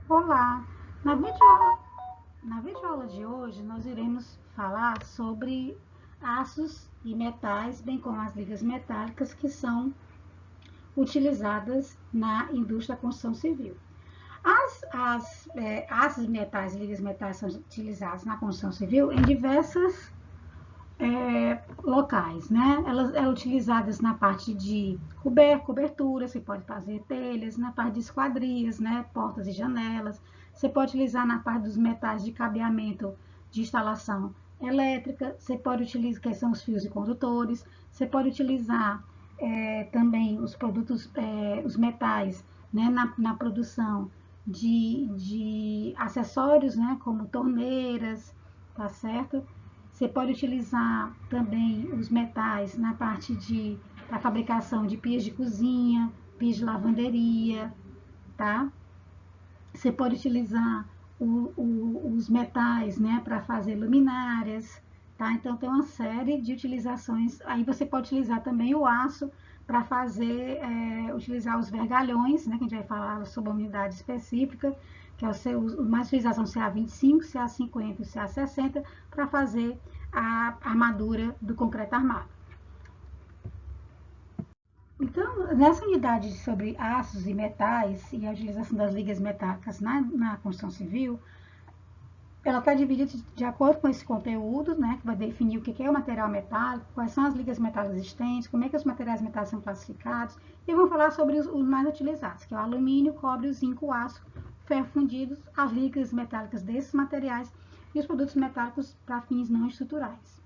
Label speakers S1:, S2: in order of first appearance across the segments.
S1: Olá! Na videoaula de hoje nós iremos falar sobre aços e metais, bem como as ligas metálicas que são utilizadas na indústria da construção civil. Aços metais e ligas metais são utilizados na construção civil em diversas locais, né? Elas são utilizadas na parte de cobertura, você pode fazer telhas, na parte de esquadrias, né? Portas e janelas. Você pode utilizar na parte dos metais de cabeamento de instalação elétrica. Você pode utilizar, que são os fios e condutores. Você pode utilizar também os produtos, os metais, né? Na produção de acessórios, né? Como torneiras, tá certo? Você pode utilizar também os metais na parte da fabricação de pias de cozinha, pias de lavanderia, tá? Você pode utilizar os metais, né, para fazer luminárias, tá? Então tem uma série de utilizações. Aí você pode utilizar também o aço para fazer, utilizar os vergalhões, né, que a gente vai falar sobre uma unidade específica, que é o mais utilização CA25, CA50 e CA60, para fazer a armadura do concreto armado. Então, nessa unidade sobre aços e metais e a utilização das ligas metálicas na construção civil, ela está dividida de acordo com esse conteúdo, né, que vai definir o que é o material metálico, quais são as ligas metálicas existentes, como é que os materiais metálicos são classificados, e vamos falar sobre os mais utilizados, que é o alumínio, cobre, o zinco, o aço, o ferro fundido, as ligas metálicas desses materiais e os produtos metálicos para fins não estruturais.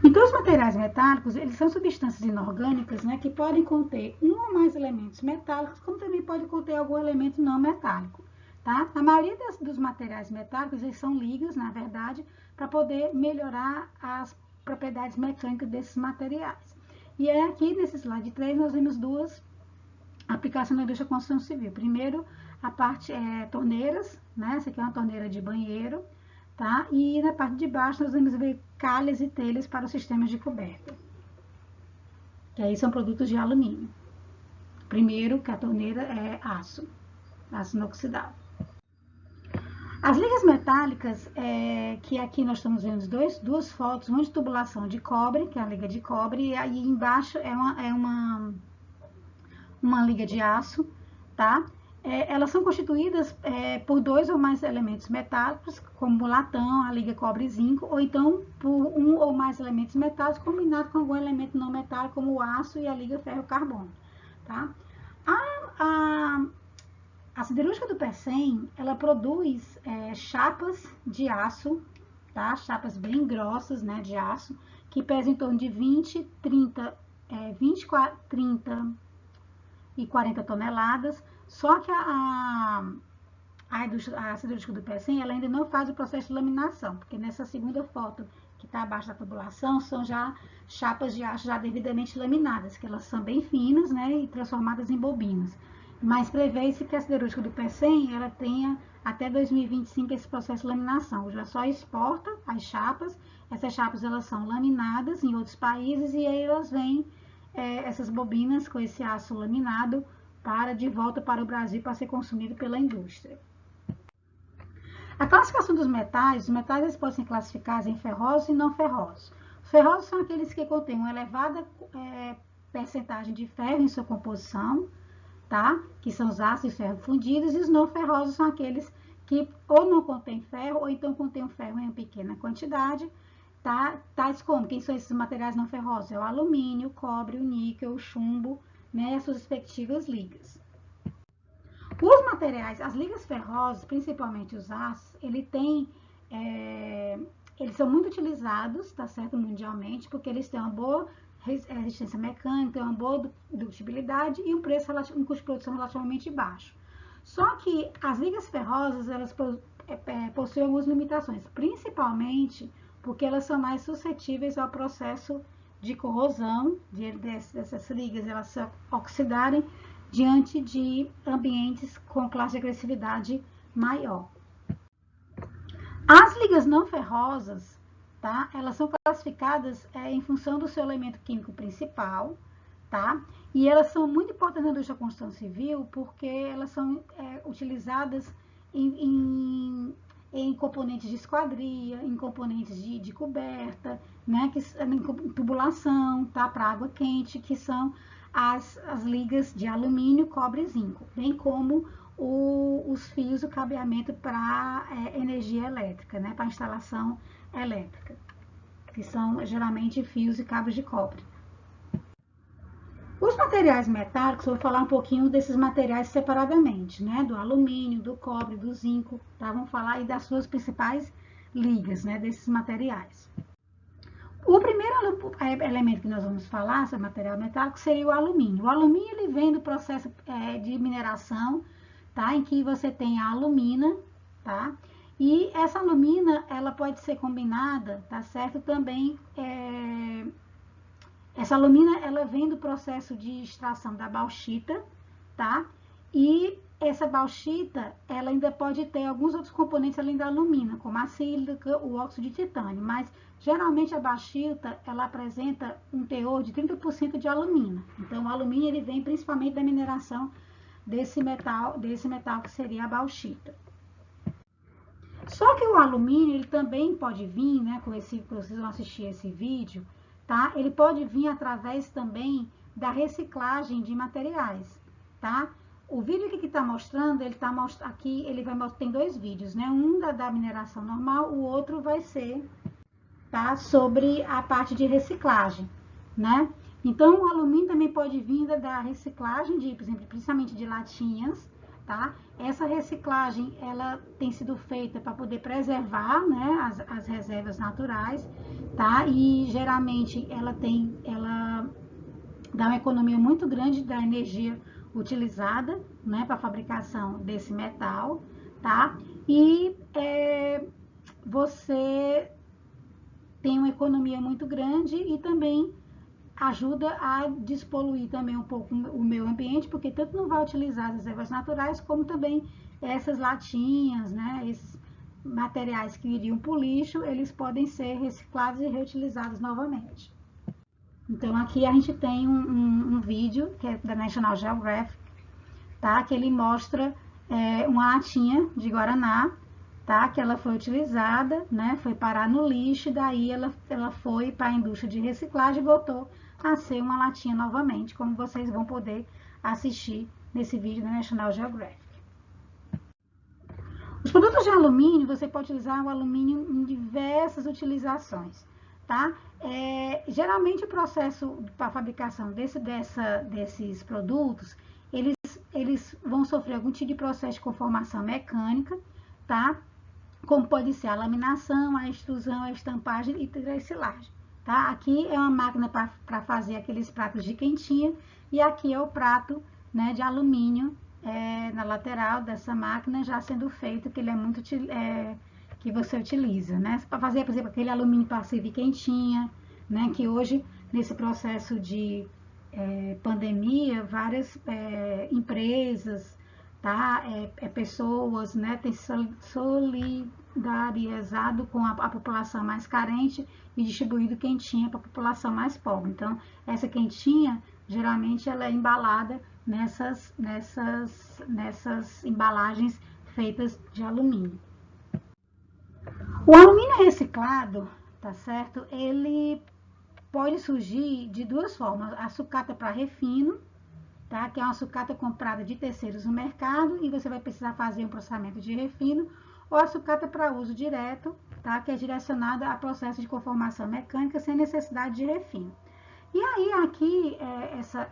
S1: Então, os materiais metálicos, eles são substâncias inorgânicas, né, que podem conter um ou mais elementos metálicos, como também pode conter algum elemento não metálico. Tá? A maioria dos materiais metálicos, eles são ligas, na verdade, para poder melhorar as propriedades mecânicas desses materiais. E é aqui, nesse slide 3, nós vemos duas aplicações na indústria da construção civil. Primeiro, a parte torneiras, né? Essa aqui é uma torneira de banheiro, tá? E na parte de baixo nós vamos ver calhas e telhas para os sistemas de coberta, que aí são produtos de alumínio. Primeiro, que a torneira é aço inoxidável. As ligas metálicas, que aqui nós estamos vendo duas fotos, uma de tubulação de cobre, que é a liga de cobre, e aí embaixo é uma liga de aço, tá? Elas são constituídas por dois ou mais elementos metálicos, como o latão, a liga cobre e zinco, ou então por um ou mais elementos metálicos combinado com algum elemento não metálico, como o aço e a liga ferro-carbono, tá? A siderúrgica do Pecém, ela produz chapas de aço, tá? Chapas bem grossas, né, de aço, que pesam em torno de 20, 30 e 40 toneladas, só que a siderúrgica do Pecém, ela ainda não faz o processo de laminação, porque nessa segunda foto, que está abaixo da tubulação, são já chapas de aço já devidamente laminadas, que elas são bem finas, né, e transformadas em bobinas. Mas prevê-se que a siderúrgica do Pecém, ela tenha até 2025 esse processo de laminação. Já só exporta as chapas, essas chapas elas são laminadas em outros países e aí elas vêm essas bobinas com esse aço laminado de volta para o Brasil para ser consumido pela indústria. A classificação dos metais, os metais eles podem ser classificados em ferrosos e não ferrosos. Os ferrosos são aqueles que contêm uma elevada percentagem de ferro em sua composição, tá? Que são os ácidos de ferro fundidos, e os não ferrosos são aqueles que ou não contêm ferro, ou então contêm ferro em pequena quantidade, tá? Tais como, quem são esses materiais não ferrosos? É o alumínio, o cobre, o níquel, o chumbo, né? As suas respectivas ligas. Os materiais, as ligas ferrosas, principalmente os aços, eles são muito utilizados, tá certo, mundialmente, porque eles têm uma boa resistência mecânica, uma boa ductibilidade e um custo de produção relativamente baixo. Só que as ligas ferrosas, elas possuem algumas limitações, principalmente porque elas são mais suscetíveis ao processo de corrosão dessas ligas, elas se oxidarem diante de ambientes com classe de agressividade maior. As ligas não ferrosas, tá? Elas são classificadas em função do seu elemento químico principal, tá? E elas são muito importantes na indústria da construção civil porque elas são utilizadas em componentes de esquadria, em componentes de coberta, né, em tubulação, tá, para água quente, que são as ligas de alumínio, cobre e zinco, bem como os fios, o cabeamento para energia elétrica, né, para instalação elétrica, que são geralmente fios e cabos de cobre. Os materiais metálicos, eu vou falar um pouquinho desses materiais separadamente, né? Do alumínio, do cobre, do zinco, tá? Vamos falar aí das suas principais ligas, né? Desses materiais. O primeiro elemento que nós vamos falar sobre material metálico seria o alumínio. O alumínio, ele vem do processo de mineração, tá? Em que você tem a alumina, tá? E essa alumina, ela pode ser combinada, tá certo? Também essa alumina, ela vem do processo de extração da bauxita, tá? E essa bauxita, ela ainda pode ter alguns outros componentes além da alumina, como a sílica, o óxido de titânio, mas geralmente a bauxita, ela apresenta um teor de 30% de alumina. Então, o alumínio, ele vem principalmente da mineração desse metal que seria a bauxita. Só que o alumínio, ele também pode vir, né, vocês vão assistir esse vídeo, tá? Ele pode vir através também da reciclagem de materiais, tá? O vídeo que está mostrando, aqui, tem dois vídeos, né? Um da mineração normal, o outro vai ser, tá, sobre a parte de reciclagem, né? Então, o alumínio também pode vir da reciclagem de, por exemplo, principalmente de latinhas, tá? Essa reciclagem, ela tem sido feita para poder preservar, né, as reservas naturais, tá? E geralmente ela dá uma economia muito grande da energia utilizada, né, para a fabricação desse metal, tá? E você tem uma economia muito grande e também ajuda a despoluir também um pouco o meio ambiente, porque tanto não vai utilizar as reservas naturais, como também essas latinhas, né, esses materiais que iriam para o lixo, eles podem ser reciclados e reutilizados novamente. Então, aqui a gente tem um vídeo, que é da National Geographic, tá, que ele mostra uma latinha de Guaraná, tá, que ela foi utilizada, né, foi parar no lixo, e daí ela foi para a indústria de reciclagem e voltou a ser uma latinha novamente, como vocês vão poder assistir nesse vídeo da National Geographic. Os produtos de alumínio, você pode utilizar o alumínio em diversas utilizações, tá? Geralmente o processo para a fabricação desses produtos, eles vão sofrer algum tipo de processo de conformação mecânica, tá? Como pode ser a laminação, a extrusão, a estampagem e tresilagem, tá? Aqui é uma máquina para fazer aqueles pratos de quentinha, e aqui é o prato, né, de alumínio na lateral dessa máquina já sendo feito, que ele é muito que você utiliza, né? Para fazer, por exemplo, aquele alumínio para servir quentinha, né? Que hoje, nesse processo de pandemia, várias empresas, tá? Pessoas, né? Têm solidarizado com a população mais carente e distribuído quentinha para a população mais pobre. Então, essa quentinha, geralmente, ela é embalada nessas embalagens feitas de alumínio. O alumínio reciclado, tá certo? Ele pode surgir de duas formas: a sucata para refino, tá? Que é uma sucata comprada de terceiros no mercado e você vai precisar fazer um processamento de refino, ou a sucata para uso direto, tá? Que é direcionada a processo de conformação mecânica sem necessidade de refino. E aí aqui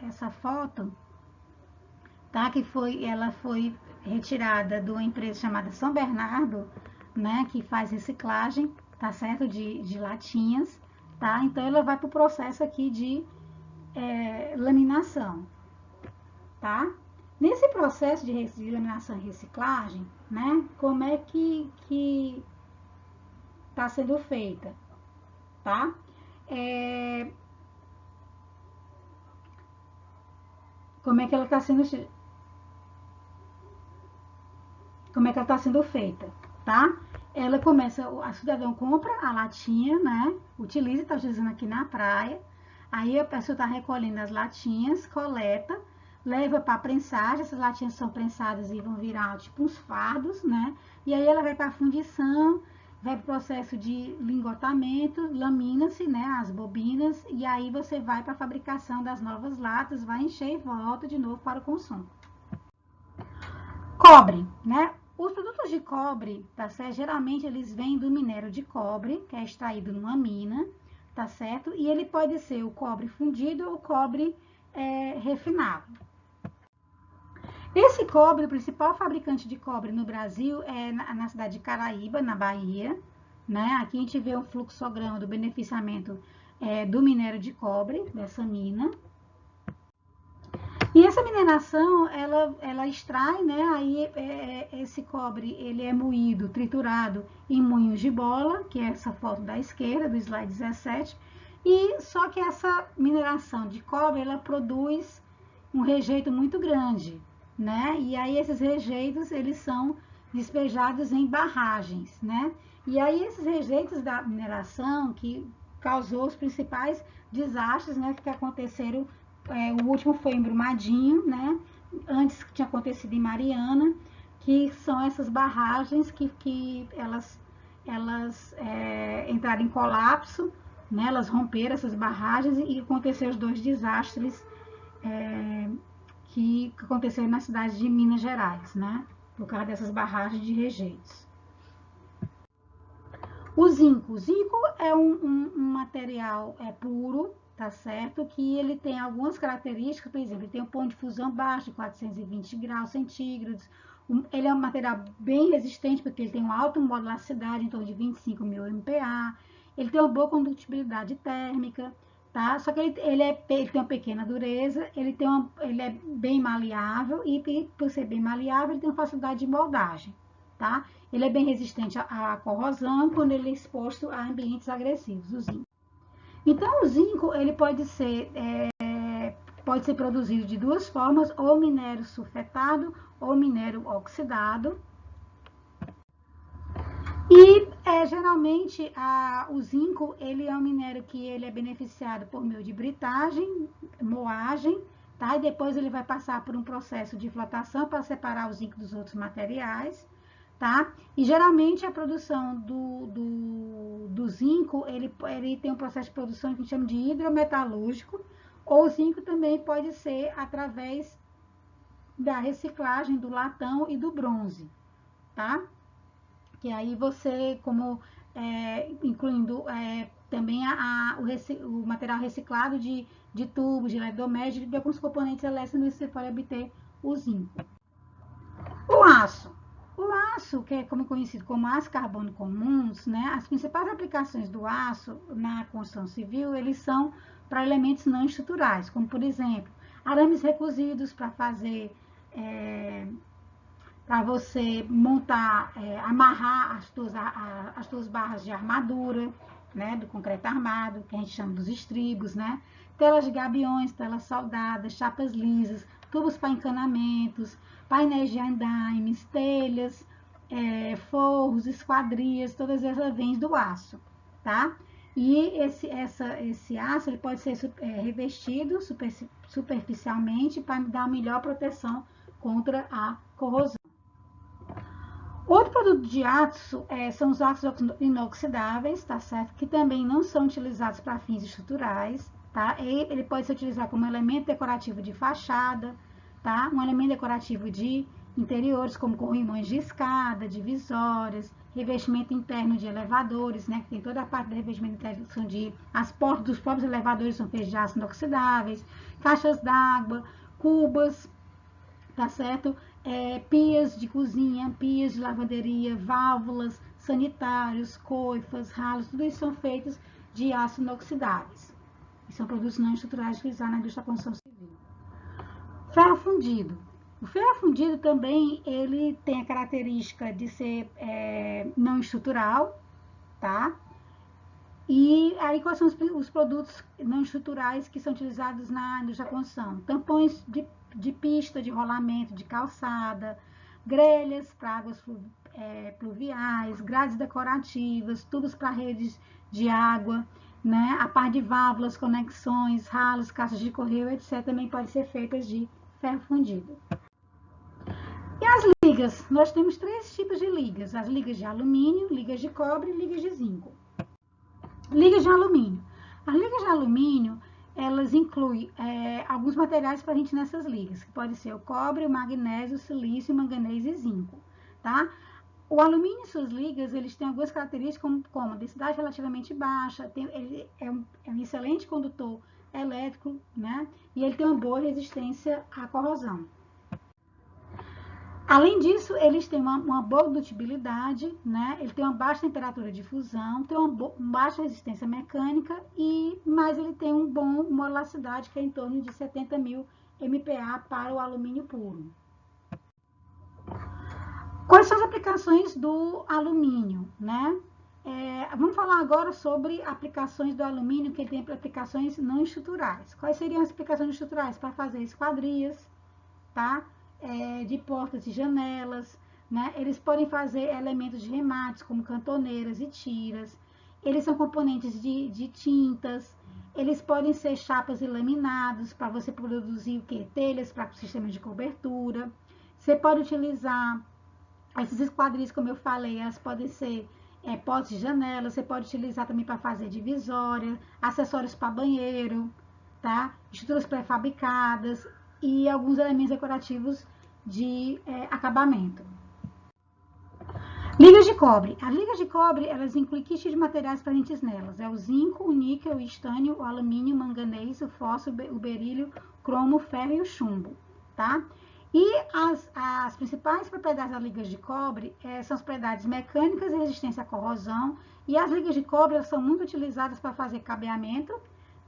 S1: essa foto, tá? Ela foi retirada de uma empresa chamada São Bernardo, né? Que faz reciclagem, tá certo? De latinhas, tá? Então ela vai para o processo aqui de laminação, tá? Nesse processo de laminação e reciclagem, né? Como é que tá sendo feita, tá? Como é que ela está sendo feita, tá? Ela começa, a cidadão compra a latinha, né? Utiliza, está utilizando aqui na praia. Aí a pessoa está recolhendo as latinhas, coleta, leva para prensagem, essas latinhas são prensadas e vão virar tipo uns fardos, né? E aí ela vai para a fundição, vai para o processo de lingotamento, lamina-se, né, as bobinas, e aí você vai para a fabricação das novas latas, vai encher e volta de novo para o consumo. Cobre, né? Os produtos de cobre, tá certo? Geralmente eles vêm do minério de cobre, que é extraído numa mina, tá certo? E ele pode ser o cobre fundido ou o cobre refinado. Esse cobre, o principal fabricante de cobre no Brasil é na cidade de Caraíba, na Bahia, né? Aqui a gente vê um fluxograma do beneficiamento do minério de cobre, dessa mina. E essa mineração, ela extrai, né? Aí esse cobre, ele é moído, triturado em moinhos de bola, que é essa foto da esquerda, do slide 17. E só que essa mineração de cobre, ela produz um rejeito muito grande, né? E aí esses rejeitos, eles são despejados em barragens, né? E aí esses rejeitos da mineração que causou os principais desastres, né, que aconteceram, o último foi em Brumadinho, né? Antes que tinha acontecido em Mariana, que são essas barragens que elas entraram em colapso, né? Elas romperam essas barragens e aconteceram os dois desastres que aconteceram na cidade de Minas Gerais, né? Por causa dessas barragens de rejeitos. O zinco é um material puro, tá certo? Que ele tem algumas características, por exemplo, ele tem um ponto de fusão baixo, de 420 graus centígrados. Ele é um material bem resistente, porque ele tem uma alta modularidade, em torno de 25.000 MPa. Ele tem uma boa condutibilidade térmica, tá? Só que ele tem uma pequena dureza, ele é bem maleável e por ser bem maleável, ele tem uma facilidade de moldagem, tá? Ele é bem resistente à corrosão quando ele é exposto a ambientes agressivos, o zinco. Então, o zinco, ele pode ser produzido de duas formas, ou minério sulfetado ou minério oxidado. E geralmente o zinco, ele é um minério que ele é beneficiado por meio de britagem, moagem, tá? E depois ele vai passar por um processo de flotação para separar o zinco dos outros materiais, tá? E geralmente a produção do zinco, ele tem um processo de produção que a gente chama de hidrometalúrgico, ou o zinco também pode ser através da reciclagem do latão e do bronze, tá? Que aí você, como incluindo também o material reciclado de tubos, de eletrodoméstico, de alguns componentes elétricos, você pode obter o zinco. O aço. O aço, que é conhecido como aço carbono comuns, né? As principais aplicações do aço na construção civil, eles são para elementos não estruturais, como por exemplo, arames recozidos para fazer para você montar, amarrar as tuas barras de armadura, né, do concreto armado, que a gente chama dos estribos, né, telas de gabiões, telas soldadas, chapas lisas, tubos para encanamentos, painéis de andaimes, telhas, forros, esquadrias, todas essas vêm do aço, tá? E esse aço ele pode ser revestido superficialmente para dar melhor proteção contra a corrosão. Outro produto de aço são os aços inoxidáveis, tá certo? Que também não são utilizados para fins estruturais, tá? Ele pode ser utilizado como elemento decorativo de fachada, tá? Um elemento decorativo de interiores, como corrimões de escada, divisórias, revestimento interno de elevadores, né? Que tem toda a parte do revestimento interno, as portas dos próprios elevadores são feitas de aço inoxidáveis, caixas d'água, cubas, tá certo? Pias de cozinha, pias de lavanderia, válvulas, sanitários, coifas, ralos, tudo isso são feitos de aço inoxidáveis. E são produtos não estruturais utilizados na indústria da construção civil. Ferro fundido. O ferro fundido também, ele tem a característica de ser não estrutural, tá? E aí, quais são os produtos não estruturais que são utilizados na indústria da construção? Tampões de pista, de rolamento, de calçada, grelhas para águas pluviais, grades decorativas, tubos para redes de água, né? A parte de válvulas, conexões, ralos, caixas de correio, etc., também podem ser feitas de ferro fundido. E as ligas? Nós temos 3 tipos de ligas: as ligas de alumínio, ligas de cobre e ligas de zinco. Ligas de alumínio. As ligas de alumínio, elas incluem alguns materiais presentes nessas ligas, que pode ser o cobre, o magnésio, o silício, o manganês e zinco, tá? O alumínio e suas ligas, eles têm algumas características como densidade relativamente baixa, ele é um excelente condutor elétrico, né? E ele tem uma boa resistência à corrosão. Além disso, eles têm uma boa dutibilidade, né? Ele tem uma baixa temperatura de fusão, tem uma baixa resistência mecânica, mas ele tem uma elasticidade que é em torno de 70.000 MPa para o alumínio puro. Quais são as aplicações do alumínio, né? Vamos falar agora sobre aplicações do alumínio, que ele tem aplicações não estruturais. Quais seriam as aplicações não estruturais? Para fazer esquadrias, tá? De portas e janelas, né? Eles podem fazer elementos de remates, como cantoneiras e tiras. Eles são componentes de tintas. Eles podem ser chapas e laminados para você produzir o quê? Telhas para sistemas de cobertura. Você pode utilizar esses esquadris, como eu falei, elas podem ser portas de janela. Você pode utilizar também para fazer divisória, acessórios para banheiro, tá? Estruturas pré-fabricadas e alguns elementos decorativos de acabamento. Ligas de cobre. As ligas de cobre, elas incluem kit de materiais presentes nelas. É o zinco, o níquel, o estânio, o alumínio, o manganês, o fósforo, o berílio, o cromo, o ferro e o chumbo, tá? E as principais propriedades das ligas de cobre são as propriedades mecânicas e resistência à corrosão. E as ligas de cobre, elas são muito utilizadas para fazer cabeamento,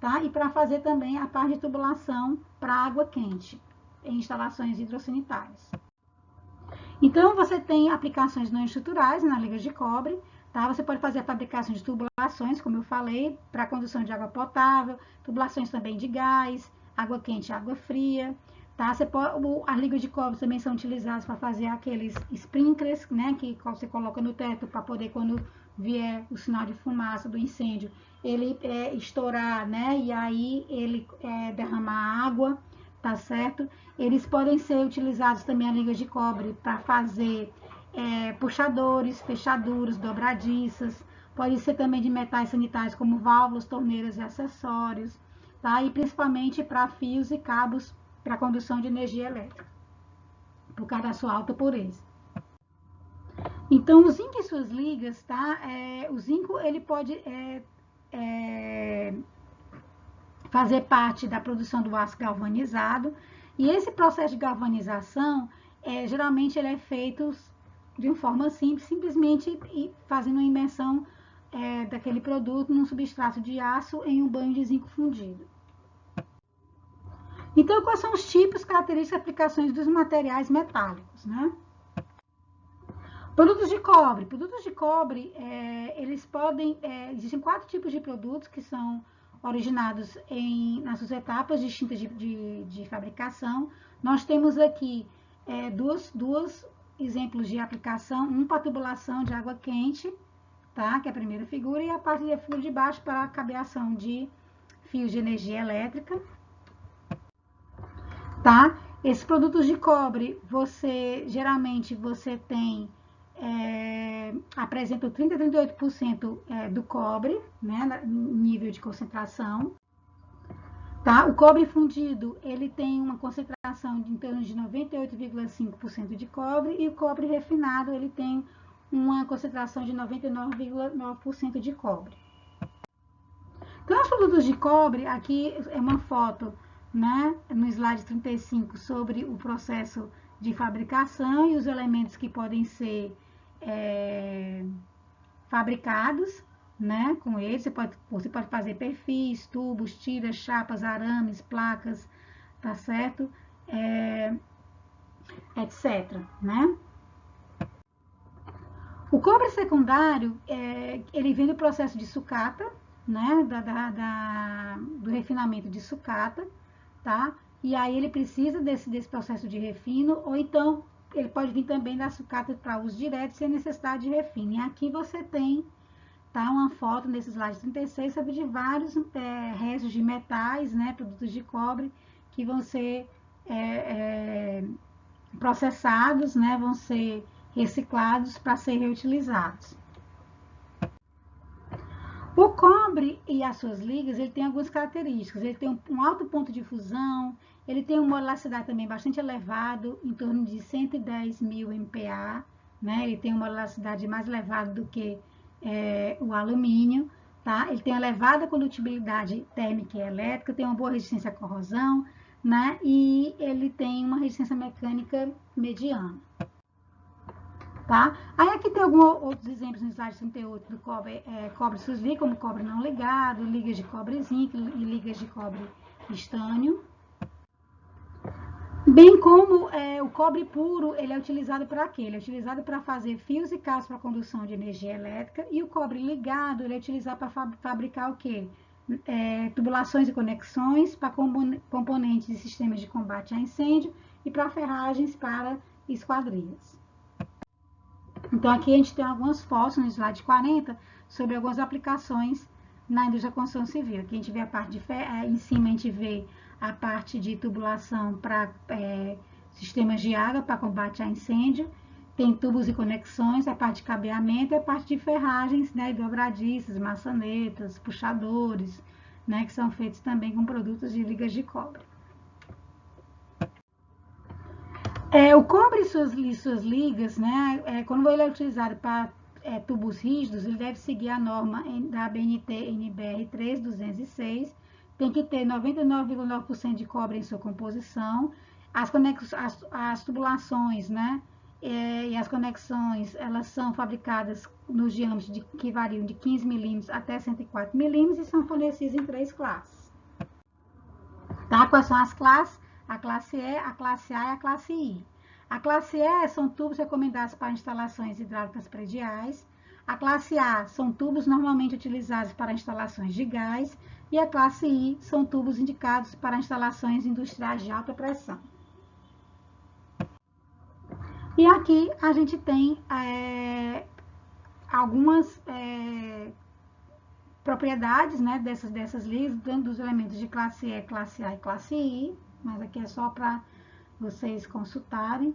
S1: tá? E para fazer também a parte de tubulação para água quente em instalações hidrossanitárias. Então, você tem aplicações não estruturais na liga de cobre, tá? Você pode fazer a fabricação de tubulações, como eu falei, para condução de água potável, tubulações também de gás, água quente e água fria, tá? As ligas de cobre também são utilizadas para fazer aqueles sprinklers, né? Que você coloca no teto para poder, quando vier o sinal de fumaça do incêndio, ele estourar, né? E aí ele derramar água, tá certo? Eles podem ser utilizados também, a liga de cobre, para fazer puxadores, fechaduras, dobradiças. Pode ser também de metais sanitários, como válvulas, torneiras e acessórios, tá? E principalmente para fios e cabos para condução de energia elétrica, por causa da sua alta pureza. Então, o zinco e suas ligas, tá? O zinco, ele pode fazer parte da produção do aço galvanizado, e esse processo de galvanização, geralmente ele é feito de uma forma simples, simplesmente fazendo uma imersão daquele produto num substrato de aço em um banho de zinco fundido. Então, quais são os tipos, características e aplicações dos materiais metálicos, né? Produtos de cobre. Produtos de cobre, eles podem... existem 4 tipos de produtos que são originados nas suas etapas distintas de fabricação. Nós temos aqui dois exemplos de aplicação, um para tubulação de água quente, tá? Que é a primeira figura, e a parte da figura de baixo para a cabeação de fios de energia elétrica, tá? Esses produtos de cobre, geralmente você tem, apresentam 30 a 38% do cobre, né, nível de concentração. Tá? O cobre fundido, ele tem uma concentração de em torno de 98,5% de cobre, e o cobre refinado, ele tem uma concentração de 99,9% de cobre. Então, os produtos de cobre, aqui é uma foto, né, no slide 35, sobre o processo de fabricação e os elementos que podem ser fabricados, né, com eles. Você pode fazer perfis, tubos, tiras, chapas, arames, placas, tá certo? Etc, né? O cobre secundário, ele vem do processo de sucata, né, do refinamento de sucata, tá? E aí ele precisa desse processo de refino, ou então ele pode vir também da sucata para uso direto, sem necessidade de refino. E aqui você tem tá? Uma foto nesse slide 36 sobre de vários restos de metais, né? Produtos de cobre que vão ser processados, né? Vão ser reciclados para ser reutilizados. O cobre e as suas ligas, ele tem algumas características. Ele tem um alto ponto de fusão, ele tem uma molaridade também bastante elevado, em torno de 110.000 MPa, né? Ele tem uma molaridade mais elevada do que o alumínio, tá? Ele tem elevada condutibilidade térmica e elétrica, tem uma boa resistência à corrosão, né? E ele tem uma resistência mecânica mediana. Tá? Aí aqui tem alguns outros exemplos no slide 38 do cobre, cobre SUSLI, como cobre não ligado, ligas de cobre zinco e ligas de cobre estânio. Bem como o cobre puro, ele é utilizado para quê? Ele é utilizado para fazer fios e cabos para condução de energia elétrica, e o cobre ligado, ele é utilizado para fabricar o quê? Tubulações e conexões para componentes de sistemas de combate a incêndio e para ferragens para esquadrias. Então, aqui a gente tem algumas fotos no slide 40 sobre algumas aplicações na indústria da construção civil. Aqui a gente vê a parte de em cima a gente vê a parte de tubulação para sistemas de água para combate a incêndio. Tem tubos e conexões, a parte de cabeamento e a parte de ferragens, né, dobradiças, maçanetas, puxadores, né, que são feitos também com produtos de ligas de cobre. O cobre e suas ligas, né, quando ele é utilizado para tubos rígidos, ele deve seguir a norma da ABNT NBR 3206, tem que ter 99,9% de cobre em sua composição, as tubulações, né, e as conexões, elas são fabricadas nos diâmetros que variam de 15 milímetros até 104 milímetros e são fornecidas em 3 classes. Tá? Quais são as classes? A classe E, a classe A e a classe I. A classe E são tubos recomendados para instalações hidráulicas prediais. A classe A são tubos normalmente utilizados para instalações de gás. E a classe I são tubos indicados para instalações industriais de alta pressão. E aqui a gente tem algumas propriedades, né, dessas ligas, dentro dos elementos de classe E, classe A e classe I, mas aqui é só para vocês consultarem.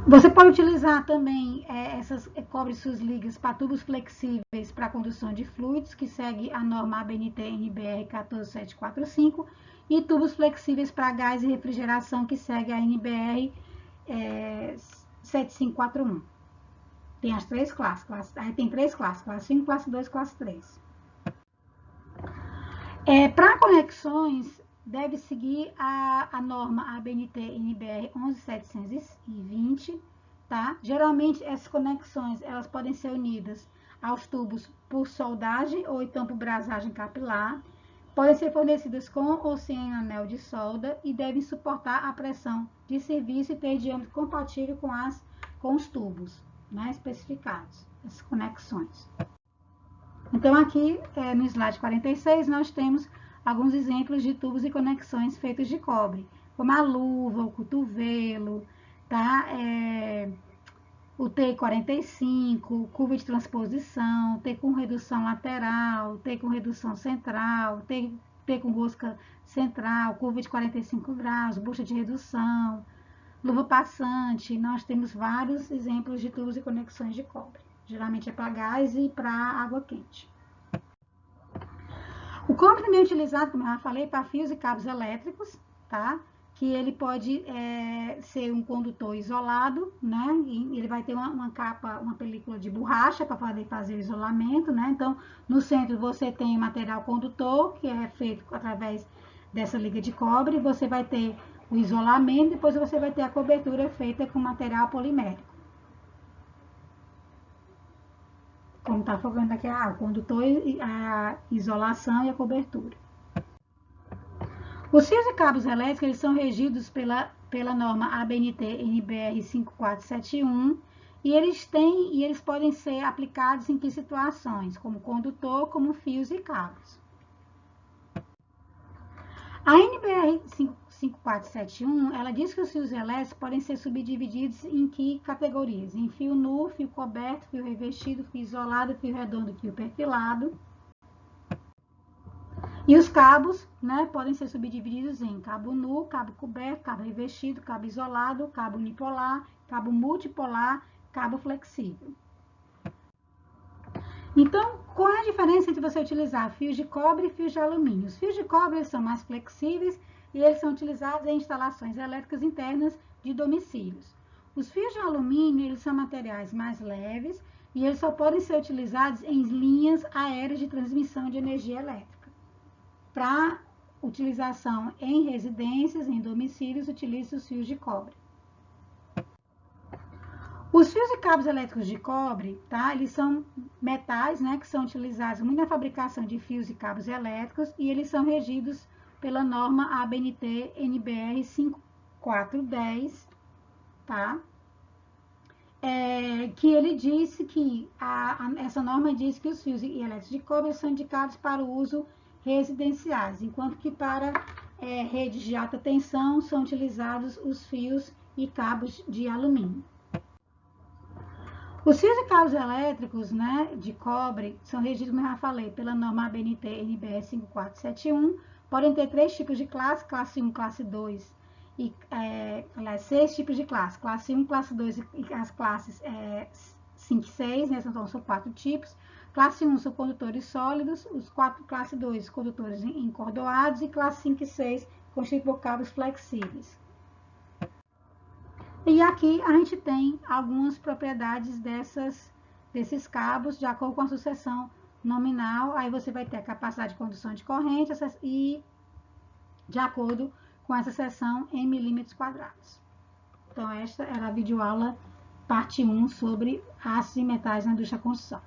S1: Você pode utilizar também essas cobre suas ligas para tubos flexíveis para condução de fluidos, que segue a norma ABNT NBR 14745, e tubos flexíveis para gás e refrigeração, que segue a NBR 7541. Tem as 3 classes, aí tem 3 classes, classe 1, classe 2, classe 3. Para conexões, deve seguir a norma ABNT NBR 11720, tá? Geralmente, essas conexões, elas podem ser unidas aos tubos por soldagem ou então por brasagem capilar, podem ser fornecidas com ou sem anel de solda e devem suportar a pressão de serviço e ter diâmetro compatível com os tubos, né, especificados, essas conexões. Então, aqui no slide 46, nós temos alguns exemplos de tubos e conexões feitos de cobre, como a luva, o cotovelo, tá? O T45, curva de transposição, T com redução lateral, T com redução central, T com rosca central, curva de 45 graus, bucha de redução, luva passante. Nós temos vários exemplos de tubos e conexões de cobre. Geralmente é para gás e para água quente. O cobre também é utilizado, como eu já falei, para fios e cabos elétricos, tá? Que ele pode ser um condutor isolado, né? E ele vai ter uma capa, uma película de borracha para poder fazer o isolamento, né? Então, no centro você tem o material condutor, que é feito através dessa liga de cobre, você vai ter o isolamento, depois você vai ter a cobertura feita com material polimérico. Como está focando aqui, o condutor, a isolação e a cobertura. Os fios e cabos elétricos, eles são regidos pela norma ABNT NBR 5471 e eles podem ser aplicados em que situações? Como condutor, como fios e cabos. A NBR 5471, ela diz que os fios elétricos podem ser subdivididos em que categorias? Em fio nu, fio coberto, fio revestido, fio isolado, fio redondo, fio perfilado. E os cabos, né, podem ser subdivididos em cabo nu, cabo coberto, cabo revestido, cabo isolado, cabo unipolar, cabo multipolar, cabo flexível. Então, qual é a diferença entre você utilizar fios de cobre e fios de alumínio? Os fios de cobre são mais flexíveis e eles são utilizados em instalações elétricas internas de domicílios. Os fios de alumínio, eles são materiais mais leves e eles só podem ser utilizados em linhas aéreas de transmissão de energia elétrica. Para utilização em residências, em domicílios, utiliza os fios de cobre. Os fios e cabos elétricos de cobre, tá? Eles são metais, né, que são utilizados muito na fabricação de fios e cabos elétricos e eles são regidos pela norma ABNT NBR 5410, tá? Que ele disse que essa norma diz que os fios elétricos de cobre são indicados para o uso residenciais, enquanto que para redes de alta tensão são utilizados os fios e cabos de alumínio. Os fios e cabos elétricos, né, de cobre são regidos, como eu já falei, pela norma ABNT NBR 5471. Podem ter 3 tipos de classe, classe 1, classe 2 e 6 tipos de classe. Classe 1, classe 2 e as classes 5 e 6, né, são 4 tipos. Classe 1 são condutores sólidos, classe 2 condutores encordoados e classe 5 e 6 constituídos por cabos flexíveis. E aqui a gente tem algumas propriedades desses cabos, de acordo com a sucessão nominal. Aí você vai ter a capacidade de condução de corrente e de acordo com essa seção em milímetros quadrados. Então, esta era a videoaula parte 1 sobre aços e metais na indústria da construção.